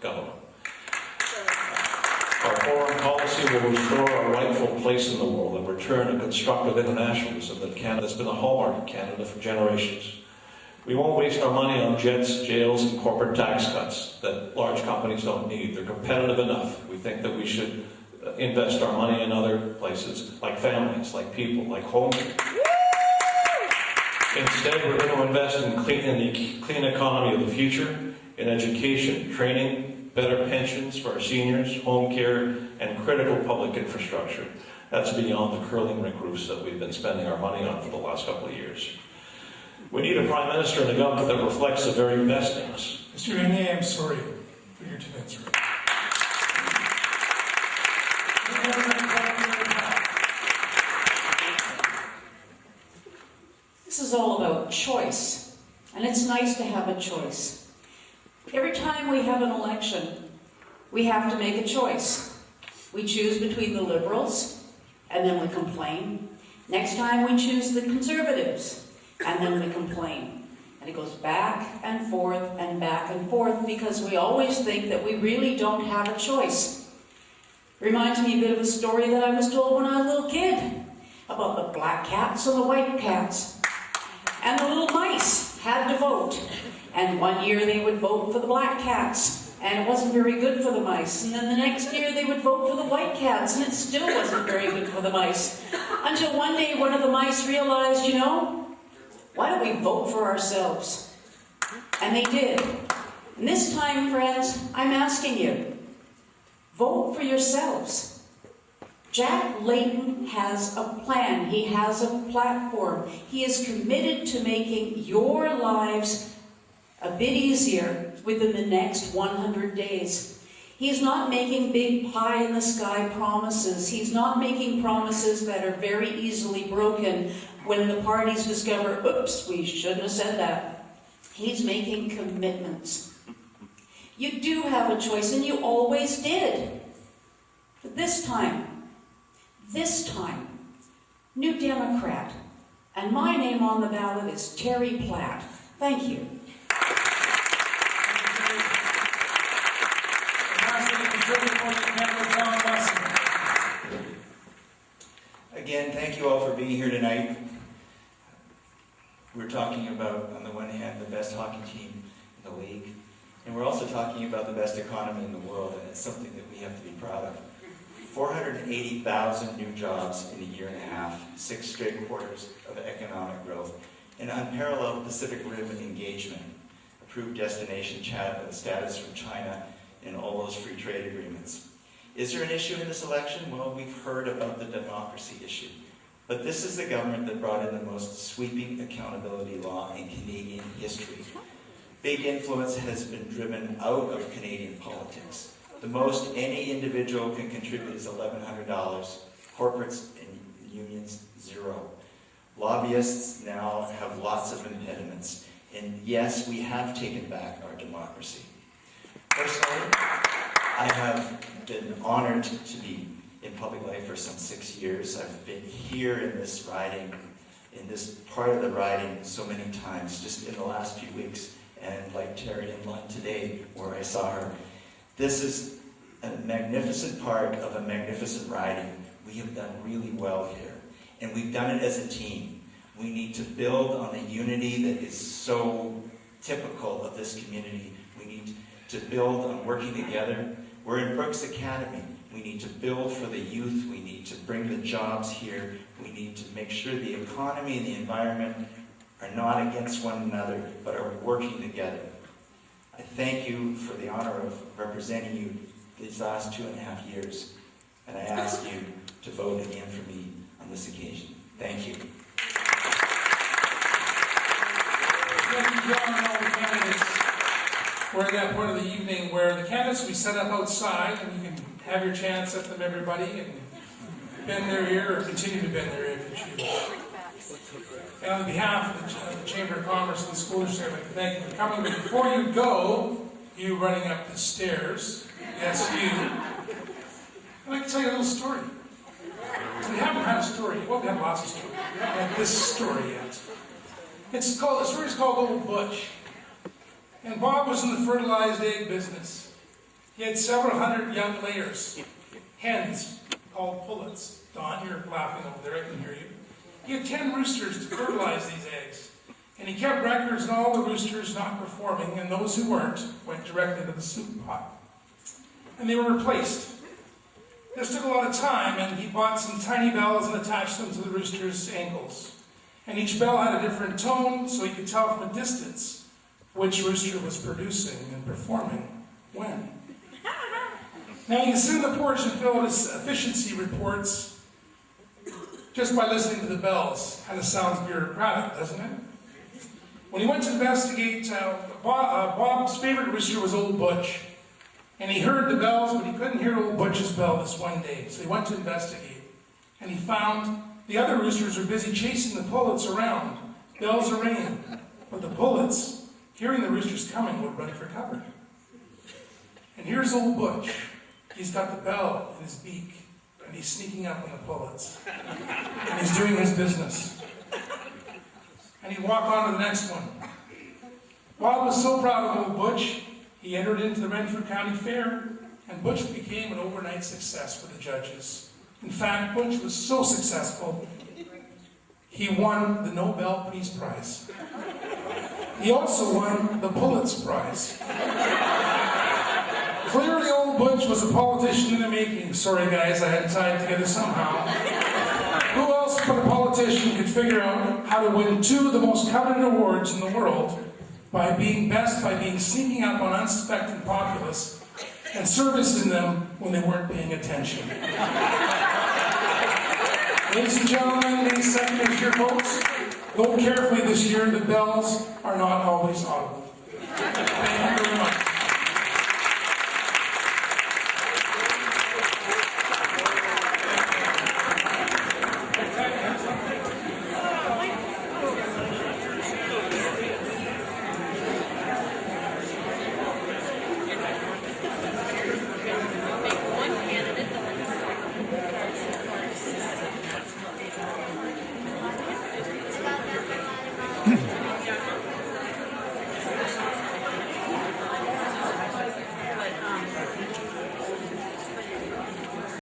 government. Our foreign policy will restore our rightful place in the world and return a constructive internationalism that Canada's been a hallmark of Canada for generations. We won't waste our money on jets, jails, and corporate tax cuts that large companies don't need. They're competitive enough. We think that we should invest our money in other places, like families, like people, like homes. Instead, we're going to invest in the clean economy of the future, in education, training, better pensions for our seniors, home care, and critical public infrastructure. That's beyond the curling rink roofs that we've been spending our money on for the last couple of years. We need a Prime Minister and a government that reflects the very best in us. Mr. Renier, I'm sorry for your 2 minutes. This is all about choice, and it's nice to have a choice. Every time we have an election, we have to make a choice. We choose between the Liberals, and then we complain. Next time we choose the Conservatives, and then we complain. And it goes back and forth because we always think that we really don't have a choice. Reminds me a bit of a story that I was told when I was a little kid about the black cats and the white cats. And the little mice had to vote. And one year they would vote for the black cats, and it wasn't very good for the mice. And then the next year they would vote for the white cats, and it still wasn't very good for the mice. Until one day one of the mice realized, you know, why don't we vote for ourselves? And they did. And this time, friends, I'm asking you, vote for yourselves. Jack Layton has a plan. He has a platform. He is committed to making your lives a bit easier within the next 100 days. He's not making big pie-in-the-sky promises. He's not making promises that are very easily broken when the parties discover, oops, we shouldn't have said that. He's making commitments. You do have a choice, and you always did. But this time, New Democrat, and my name on the ballot is Terry Platt. Thank you. Again, thank you all for being here tonight. We're talking about, on the one hand, the best hockey team in the league, and we're also talking about the best economy in the world, and it's something that we have to be proud of. 480,000 new jobs in a year and a half, 6 straight quarters of economic growth, and unparalleled Pacific Rim engagement, approved destination status from China, and all those free trade agreements. Is there an issue in this election? Well, we've heard about the democracy issue. But this is the government that brought in the most sweeping accountability law in Canadian history. Big influence has been driven out of Canadian politics. The most any individual can contribute is $1,100. Corporates and unions, $0. Lobbyists now have lots of impediments. And yes, we have taken back our democracy. Personally, I have been honored to be in public life for some 6 years. I've been here in this riding, in this part of the riding so many times, just in the last few weeks, and like Terry in Lund today, where I saw her. This is a magnificent part of a magnificent riding. We have done really well here, and we've done it as a team. We need to build on the unity that is so typical of this community. We need to build on working together. We're in Brooks Academy. We need to build for the youth. We need to bring the jobs here. We need to make sure the economy and the environment are not against one another, but are working together. I thank you for the honor of representing you these last 2.5 years, and I ask you to vote again for me on this occasion. Thank you. Thank you, John, and all the candidates. We're at that point of the evening where the candidates will be set up outside, and you can have your chance at them, everybody, and bend their ear or continue to bend their ear if you choose. And on behalf of the Chamber of Commerce and the school district, I'd like to thank you for coming. But before you go, you running up the stairs, yes, you, I'd like to tell you a little story. We haven't had a story. Well, we have lots of stories. We haven't had this story yet. The story's called Old Butch. And Bob was in the fertilized egg business. He had several hundred young layers, hens called pullets. Don, you're laughing over there, I can hear you. He had 10 roosters to fertilize these eggs. And he kept records on all the roosters not performing, and those who weren't went directly to the soup pot. And they were replaced. This took a lot of time, and he bought some tiny bells and attached them to the rooster's ankles. And each bell had a different tone, so he could tell from a distance which rooster was producing and performing when. Now you can sit on the porch and fill out his efficiency reports just by listening to the bells. Kind of sounds bureaucratic, doesn't it? When he went to investigate, Bob's favorite rooster was Old Butch. And he heard the bells, but he couldn't hear Old Butch's bell this one day. So he went to investigate. And he found the other roosters were busy chasing the pullets around. Bells are ringing. But the pullets, hearing the roosters coming, would run for cover. And here's Old Butch. He's got the bell in his beak. And he's sneaking up on the pullets. And he's doing his business. And he'd walk on to the next one. Bob was so proud of Old Butch, he entered into the Renfrew County Fair, and Butch became an overnight success for the judges. In fact, Butch was so successful, he won the Nobel Peace Prize. He also won the Pulitzer Prize. Clearly, Old Butch was a politician in the making. Sorry, guys, I had tied together somehow. Who else but a politician could figure out how to win 2 of the most coveted awards in the world by being sneaking up on unsuspecting populace and servicing them when they weren't paying attention. Ladies and gentlemen, May 2nd is your votes. Vote carefully this year. The bells are not always audible.